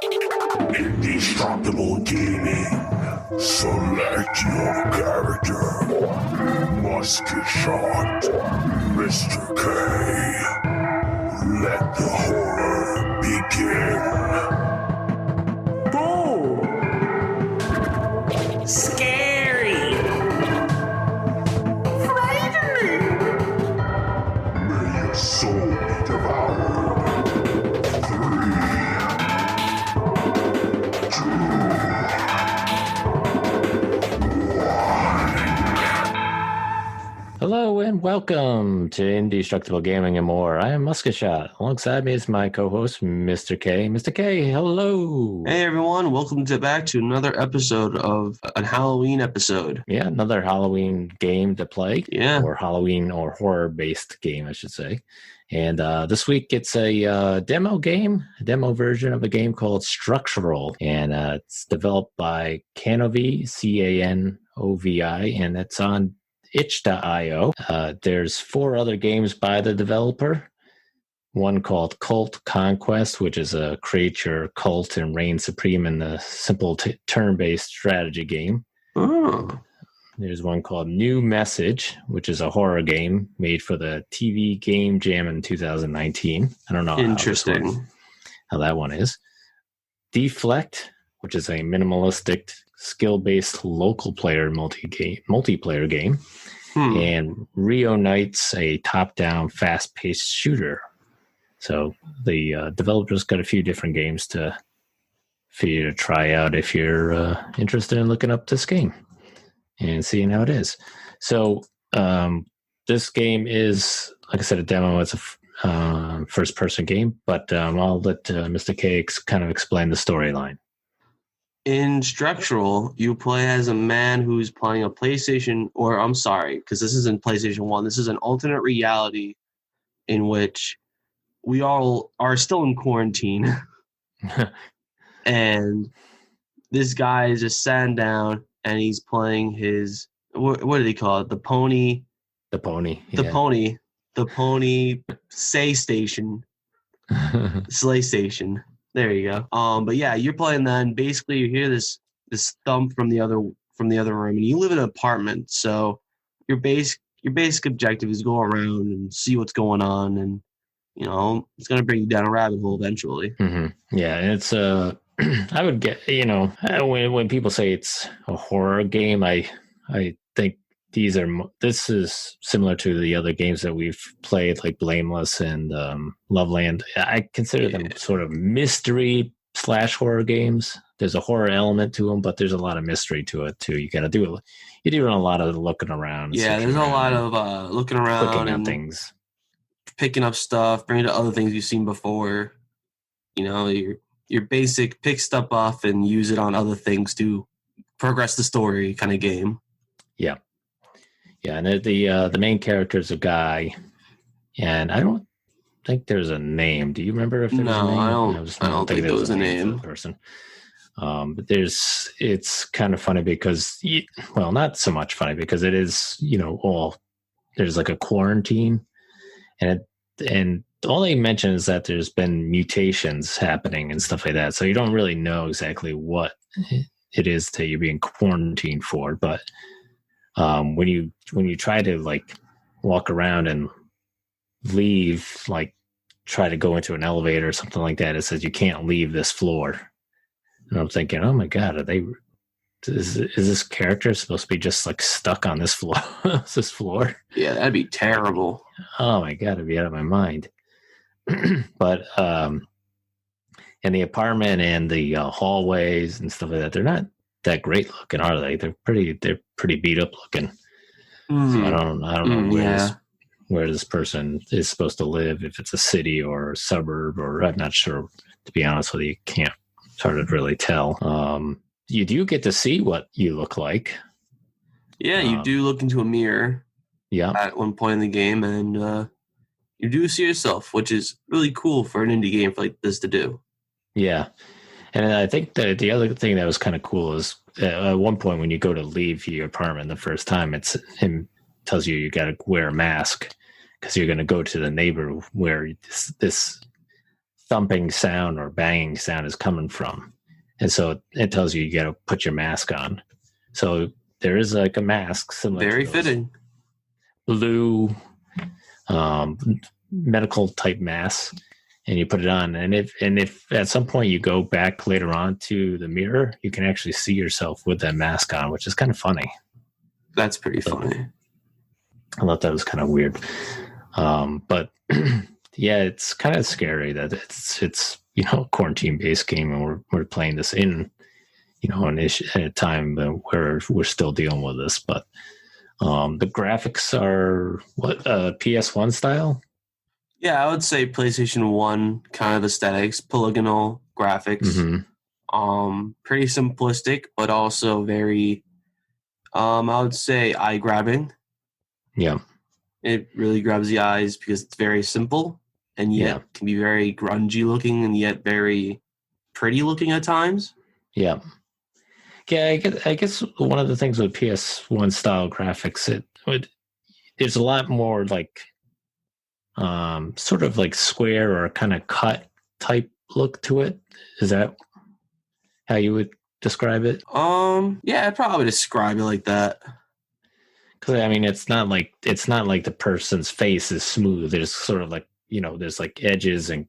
Indestructible gaming. Select your character. Musket shot. Mr. K. Let the horror begin. Boom! Scary! Frightening! May your soul be devoured. 3, 2, 1. Hello and welcome to Indestructible Gaming and More. I am Musket. Alongside me is my co-host, Mr. K. Mr. K, hello. Hey everyone, welcome back to another episode of a Halloween episode. Yeah, another Halloween game to play. Yeah. Or Halloween or horror-based game, I should say. And this week it's a demo version of a game called Structural. And it's developed by Canovi, Canovi, and it's on itch.io. There's 4 other games by the developer. One called Cult Conquest, which is a create your cult and reign supreme in the simple turn-based strategy game. Oh. There's one called New Message, which is a horror game made for the TV Game Jam in 2019. I don't know Interesting. how that one is. Deflect, which is a minimalistic, skill-based local player multiplayer game. And Rio Knights, a top-down, fast-paced shooter. So the developers got a few different games for you to try out if you're interested in looking up this game and seeing how it is. So this game is, like I said, a demo. It's a first-person game, but I'll let Mr. K kind of explain the storyline. In Structural, you play as a man who's playing a PlayStation, or I'm sorry, because this isn't PlayStation 1. This is an alternate reality in which we all are still in quarantine. And this guy is just sat down and he's playing his, what do they call it? The pony. The pony. The pony Slay Station. There you go. But yeah, you're playing that, and basically you hear this thump from the other room, and you live in an apartment, so your basic objective is go around and see what's going on, and it's gonna bring you down a rabbit hole eventually. Mm-hmm. Yeah, and it's I would get when people say it's a horror game, I think this is similar to the other games that we've played, like Blameless and Loveland. I consider them sort of mystery/horror games. There's a horror element to them, but there's a lot of mystery to it too. You're doing a lot of looking around. Yeah, there's a lot of looking around and and things, picking up stuff, bringing to other things you've seen before. Your basic pick stuff up and use it on other things to progress the story kind of game. Yeah. Yeah, and the main character is a guy, and I don't think there's a name. Do you remember if there's a name? I don't think there was a name for the person. But it's kind of funny because, not so much funny because it is, there's like a quarantine, and all they mention is that there's been mutations happening and stuff like that. So you don't really know exactly what it is that you're being quarantined for, but when you try to like walk around and leave, like try to go into an elevator or something like that, it says you can't leave this floor. And I'm thinking, oh my God, is this character supposed to be just like stuck on this floor? This floor? Yeah, that'd be terrible. Oh my God, I'd be out of my mind. But in the apartment and the hallways and stuff like that, they're not that great looking, are they? They're pretty beat up looking. So I don't know where this person is supposed to live, if it's a city or a suburb, or I'm not sure, to be honest with you. Can't sort of really tell. You do get to see what you look like. Yeah, you do look into a mirror. Yeah. At one point in the game, and you do see yourself, which is really cool for an indie game like this to do. Yeah. And I think that the other thing that was kind of cool is at one point when you go to leave your apartment the first time, it tells you got to wear a mask because you're going to go to the neighbor where this thumping sound or banging sound is coming from. And so it tells you got to put your mask on. So there is like a mask similar Very to those fitting. blue medical type masks, and you put it on. And if at some point you go back later on to the mirror, you can actually see yourself with that mask on, which is kind of funny. That's pretty funny. I thought that was kind of weird. But yeah, it's kind of scary that it's a quarantine based game, and we're playing this in at a time where we're still dealing with this. But the graphics are what PS1 style. Yeah, I would say PlayStation 1 kind of aesthetics, polygonal graphics. Mm-hmm. Pretty simplistic, but also very I would say eye grabbing. Yeah. It really grabs the eyes because it's very simple and yet can be very grungy looking and yet very pretty looking at times. Yeah. Yeah, I guess one of the things with PS1 style graphics, there's a lot more like sort of like square or kind of cut type look to it. Is that how you would describe it? Yeah, I'd probably describe it like that. Because I mean, it's not like the person's face is smooth. There's sort of like there's like edges and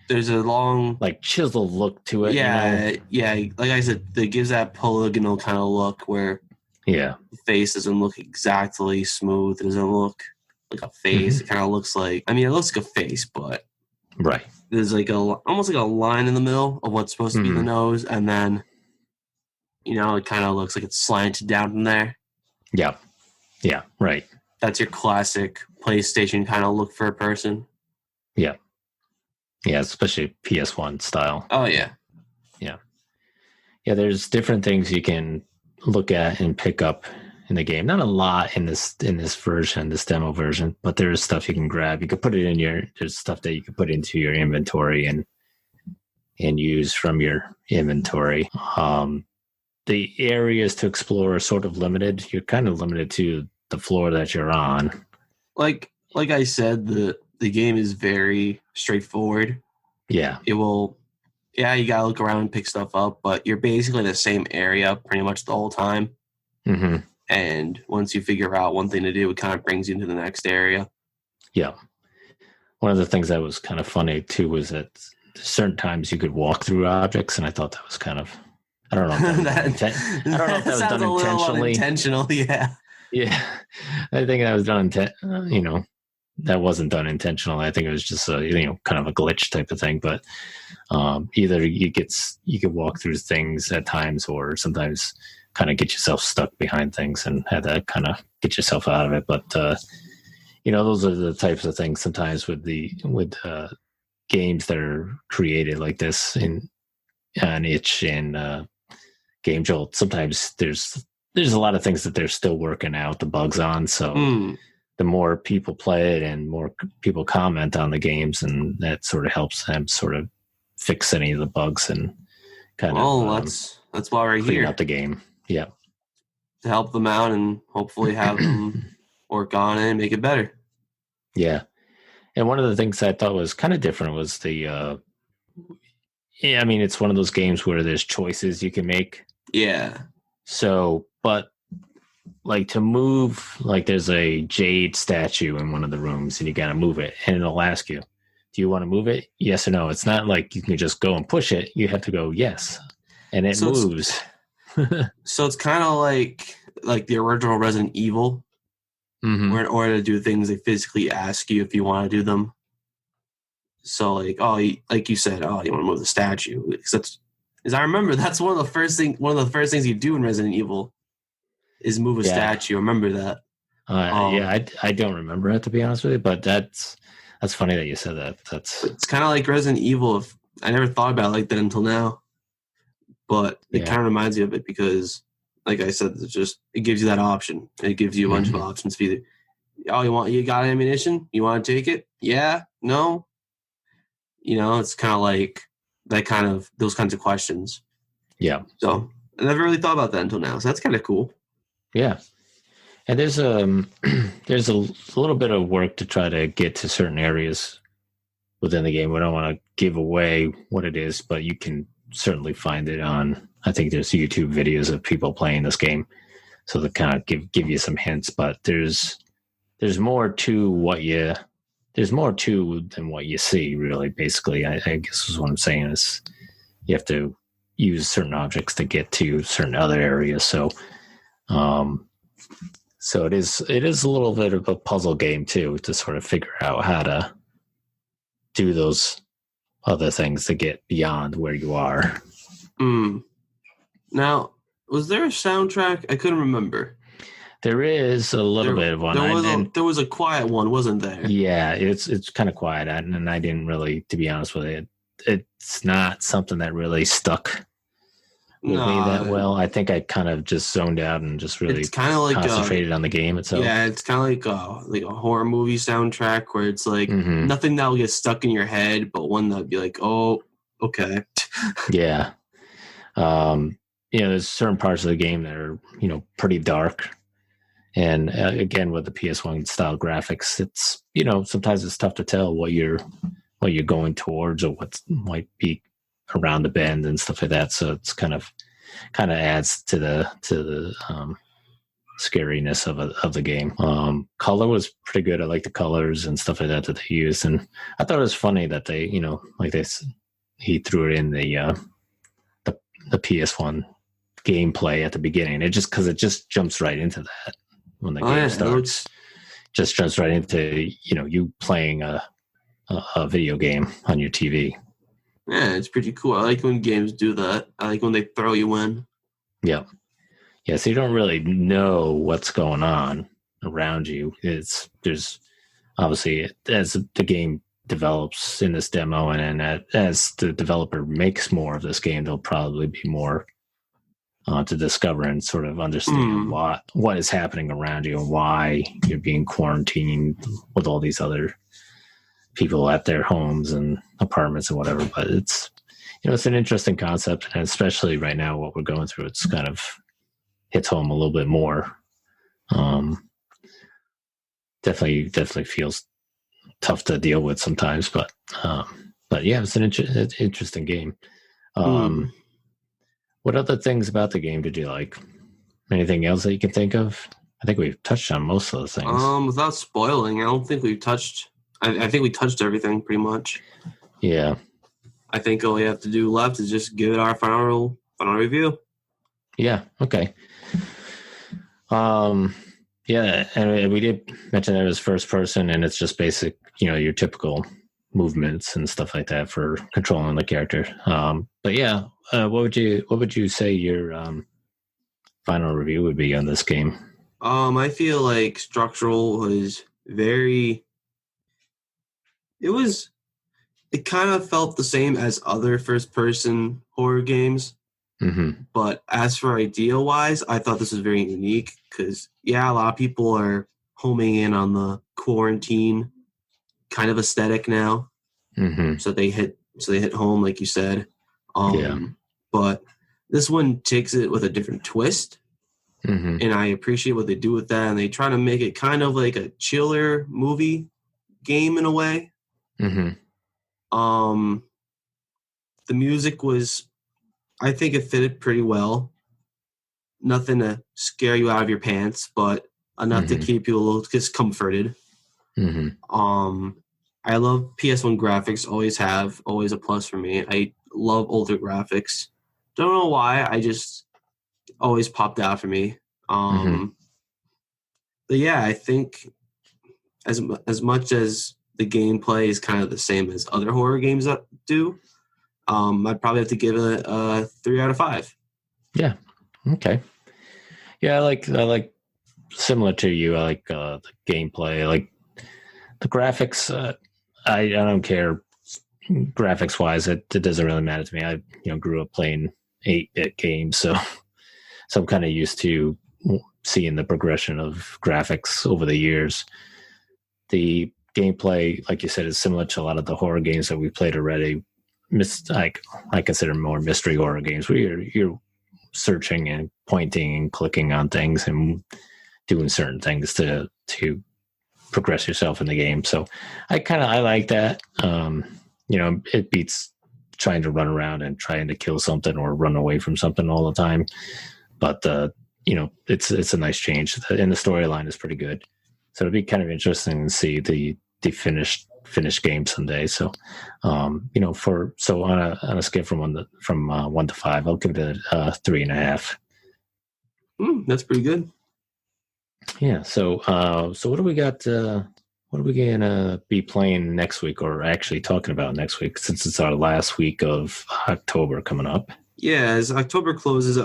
there's a long like chisel look to it. Yeah. Like I said, it gives that polygonal kind of look where the face doesn't look exactly smooth. It doesn't look like a face. Mm-hmm. It kind of looks like it looks like a face, but right. There's like almost like a line in the middle of what's supposed to be the nose, and then it kind of looks like it's slanted down from there. Yeah. Yeah. Right. That's your classic PlayStation kind of look for a person. Yeah. Yeah, especially PS1 style. Oh, yeah. Yeah. Yeah, there's different things you can look at and pick up in the game. Not a lot in this version, this demo version, but there is stuff you can grab. You could put it in there's stuff that you could put into your inventory and use from your inventory. The areas to explore are sort of limited. You're kind of limited to the floor that you're on. Like I said, the game is very straightforward. Yeah. It will, you gotta look around and pick stuff up, but you're basically in the same area pretty much the whole time. Mm-hmm. And once you figure out one thing to do, it kind of brings you into the next area. Yeah. One of the things that was kind of funny too was that certain times you could walk through objects, and I thought that was kind of, I don't know. I don't know if that was done intentionally. Unintentional, yeah. Yeah, I think that was done. That wasn't done intentionally. I think it was just a kind of a glitch type of thing. But either you could walk through things at times, or sometimes kind of get yourself stuck behind things and have to kind of get yourself out of it. But those are the types of things sometimes with games that are created like this in an itch and Game Jolt. Sometimes there's a lot of things that they're still working out the bugs on. So the more people play it and more people comment on the games, and that sort of helps them sort of fix any of the bugs and kind of that's why we're clean here. out the game. Yeah, to help them out and hopefully have them work on it and make it better. Yeah, and one of the things I thought was kind of different was it's one of those games where there's choices you can make. Yeah. So, but like to move, like there's a jade statue in one of the rooms and you got to move it, and it'll ask you, do you want to move it? Yes or no. It's not like you can just go and push it. You have to go yes, and it moves. So it's kind of like the original Resident Evil, where in order to do things, they physically ask you if you want to do them. So like you said, you want to move the statue, because I remember that's one of the first things you do in Resident Evil is move a statue. I remember that. I don't remember it, to be honest with you, but that's funny that you said that. It's kind of like Resident Evil. I never thought about it like that until now, but it kind of reminds you of it because, like I said, it gives you that option. It gives you a bunch of options for either, you got ammunition? You want to take it? Yeah? No? It's kind of like those kinds of questions. Yeah. So I never really thought about that until now. So that's kind of cool. Yeah. And there's a little bit of work to try to get to certain areas within the game. We don't want to give away what it is, but you can certainly find it on, I think there's YouTube videos of people playing this game. So they kind of give you some hints, but there's more to than what you see, really. Basically, I guess is what I'm saying is you have to use certain objects to get to certain other areas. So, so it is a little bit of a puzzle game too, to sort of figure out how to do those other things to get beyond where you are. Now, was there a soundtrack? I couldn't remember. There is a little bit of one. There was a quiet one, wasn't there? Yeah, it's kind of quiet, and I didn't really, to be honest with you, it's not something that really stuck with me that well. I think I kind of just zoned out and just really it's kind of like concentrated on the game itself. Yeah, it's kind of like a horror movie soundtrack where it's like nothing that will get stuck in your head, but one that'd be like, oh, okay. Yeah. There's certain parts of the game that are, pretty dark. And again, with the PS1 style graphics, it's, sometimes it's tough to tell what you're going towards or what might be around the bend and stuff like that. So it's kind of adds to the scariness of the game. Color was pretty good. I like the colors and stuff like that they used. And I thought it was funny that they, he threw it in the PS1 gameplay at the beginning. It just jumps right into that when the game starts. Just jumps right into you playing a video game on your TV. Yeah, it's pretty cool. I like when games do that. I like when they throw you in. Yeah. Yeah, so you don't really know what's going on around you. There's obviously, as the game develops in this demo and as the developer makes more of this game, there'll probably be more to discover and sort of understand what is happening around you and why you're being quarantined with all these other people at their homes and apartments and whatever. But it's it's an interesting concept, and especially right now what we're going through, it's kind of hits home a little bit more. Definitely feels tough to deal with sometimes, but yeah, it's an interesting game. What other things about the game did you like? Anything else that you can think of? I think we've touched on most of the things. Without spoiling, I don't think we've touched. I think we touched everything pretty much. Yeah. I think all we have to do left is just give it our final review. Yeah. Okay. Yeah, and we did mention that it was first person, and it's just basic, your typical movements and stuff like that for controlling the character. But yeah, what would you say your final review would be on this game? I feel like Structural was very. It kind of felt the same as other first-person horror games. Mm-hmm. But as for idea-wise, I thought this was very unique because, yeah, a lot of people are homing in on the quarantine kind of aesthetic now. Mm-hmm. So they hit home, like you said. But this one takes it with a different twist. Mm-hmm. And I appreciate what they do with that. And they try to make it kind of like a chiller movie game in a way. Mm-hmm. The music was, I think it fitted pretty well. Nothing to scare you out of your pants, but enough to keep you a little discomforted. Mm-hmm. I love PS1 graphics, always a plus for me. I love older graphics. Don't know why, I just always popped out for me. But yeah, I think as much as the gameplay is kind of the same as other horror games that do, I'd probably have to give it a 3 out of 5. Yeah. Okay. Yeah, I like similar to you. I like the gameplay. I like the graphics. I don't care graphics wise. It doesn't really matter to me. I grew up playing 8-bit games, so I'm kind of used to seeing the progression of graphics over the years. The gameplay, like you said, is similar to a lot of the horror games that we've played already. I consider more mystery horror games where you're searching and pointing and clicking on things and doing certain things to progress yourself in the game. So I like that. It beats trying to run around and trying to kill something or run away from something all the time. But it's a nice change, and the storyline is pretty good. So it'll be kind of interesting to see the finished game someday. So, on a scale from 1 to 5, I'll give it a 3.5. That's pretty good. Yeah. So what do we got? What are we gonna be playing next week, or actually talking about next week, since it's our last week of October coming up? Yeah, as October closes,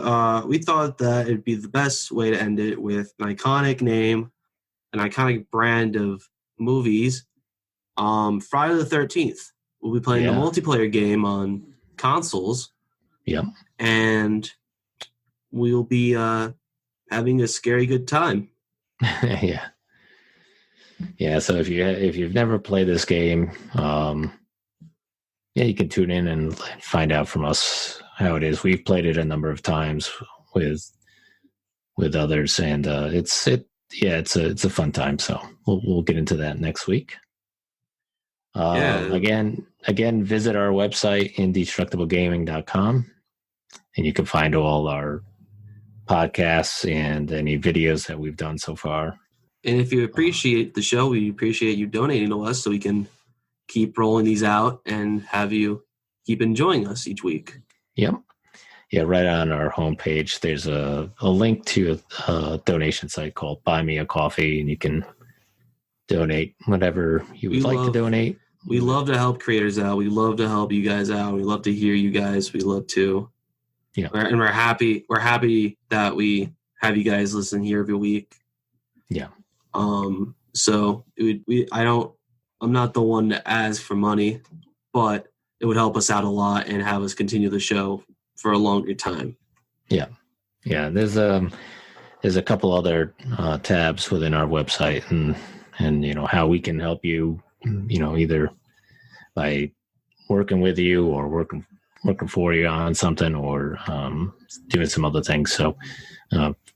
we thought that it'd be the best way to end it with an iconic name, an iconic brand of movies. Friday the 13th, we'll be playing the multiplayer game on consoles. Yeah. And we'll be having a scary good time. Yeah. Yeah, so if you've never played this game, you can tune in and find out from us how it is. We've played it a number of times with others, and it's a fun time. So we'll get into that next week. Again, visit our website, indestructiblegaming.com, and you can find all our podcasts and any videos that we've done so far. And if you appreciate the show, we appreciate you donating to us so we can keep rolling these out and have you keep enjoying us each week. Yep. Yeah, right on our homepage, there's a link to a donation site called Buy Me a Coffee, and you can donate whatever you would like to donate. We love to help creators out. We love to help you guys out. We love to hear you guys. We love to. Yeah. And we're happy that we have you guys listen here every week. Yeah. So I'm not the one to ask for money, but it would help us out a lot and have us continue the show for a longer time. Yeah. Yeah. There's a couple other tabs within our website and how we can help you, either by working with you or working for you on something or doing some other things. So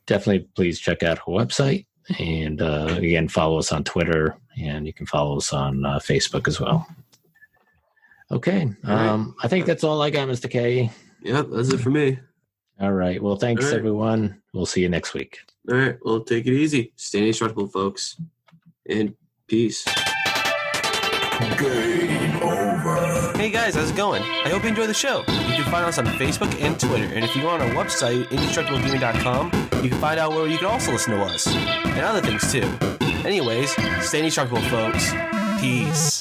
definitely please check out our website. And again, follow us on Twitter, and you can follow us on Facebook as well. Okay. Right. I think that's all I got, Mr. K. Yep, that's it for me. All right. Well, thanks, everyone. We'll see you next week. All right. Well, take it easy. Stay indestructible, folks. And peace. Game over. Hey guys, how's it going? I hope you enjoy the show. You can find us on Facebook and Twitter, and if you go on our website, indestructiblegaming.com, you can find out where you can also listen to us, and other things too. Anyways, stay indestructible, folks. Peace.